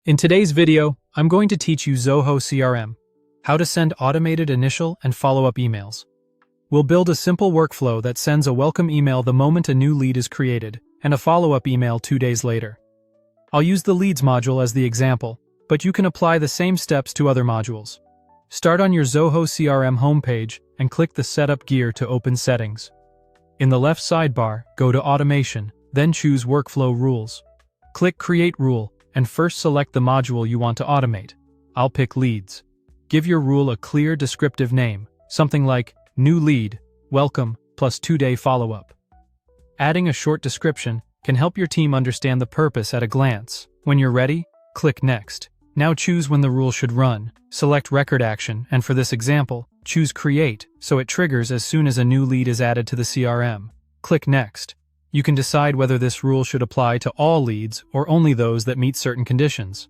In today's video, I'm going to teach you Zoho CRM, how to send automated initial and follow-up emails. We'll build a simple workflow that sends a welcome email the moment a new lead is created, and a follow-up email 2 days later. I'll use the Leads module as the example, but you can apply the same steps to other modules. Start on your Zoho CRM homepage and click the Setup gear to open Settings. In the left sidebar, go to Automation, then choose Workflow Rules. Click Create Rule, and first select the module you want to automate. I'll pick Leads. Give your rule a clear descriptive name, something like New Lead, Welcome, plus 2-day follow-up. Adding a short description can help your team understand the purpose at a glance. When you're ready, click Next. Now choose when the rule should run. Select Record Action, and for this example, choose Create, so it triggers as soon as a new lead is added to the CRM. Click Next. You can decide whether this rule should apply to all leads or only those that meet certain conditions.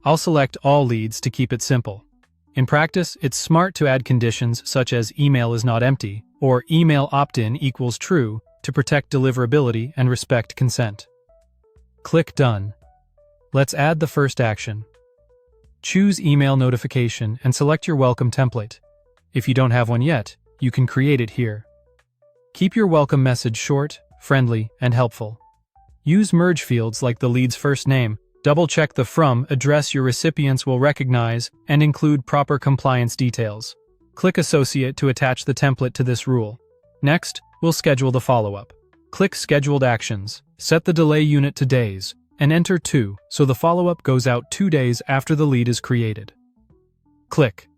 I'll select all leads to keep it simple. In practice, it's smart to add conditions such as email is not empty or email opt-in equals true to protect deliverability and respect consent. Click Done. Let's add the first action. Choose Email Notification and select your welcome template. If you don't have one yet, you can create it here. Keep your welcome message short, friendly, and helpful. Use merge fields like the lead's first name. Double-check the from address your recipients will recognize and include proper compliance details. Click Associate to attach the template to this rule. Next, we'll schedule the follow-up. Click Scheduled Actions, set the delay unit to days, and enter 2 so the follow-up goes out 2 days after the lead is created. Click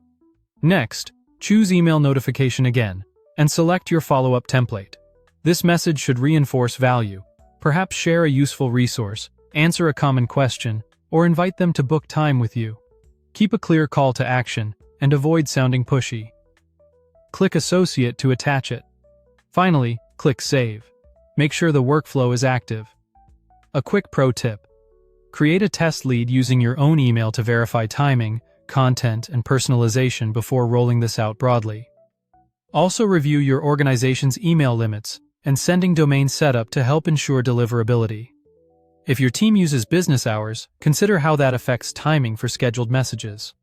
Next, choose Email Notification again, and select your follow-up template. This message should reinforce value. Perhaps share a useful resource, answer a common question, or invite them to book time with you. Keep a clear call to action, and avoid sounding pushy. Click Associate to attach it. Finally, click Save. Make sure the workflow is active. A quick pro tip. Create a test lead using your own email to verify timing, content, and personalization before rolling this out broadly. Also review your organization's email limits and sending domain setup to help ensure deliverability. If your team uses business hours, consider how that affects timing for scheduled messages.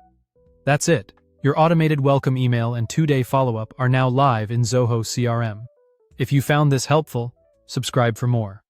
That's it. Your automated welcome email and 2-day follow-up are now live in Zoho CRM. If you found this helpful, subscribe for more.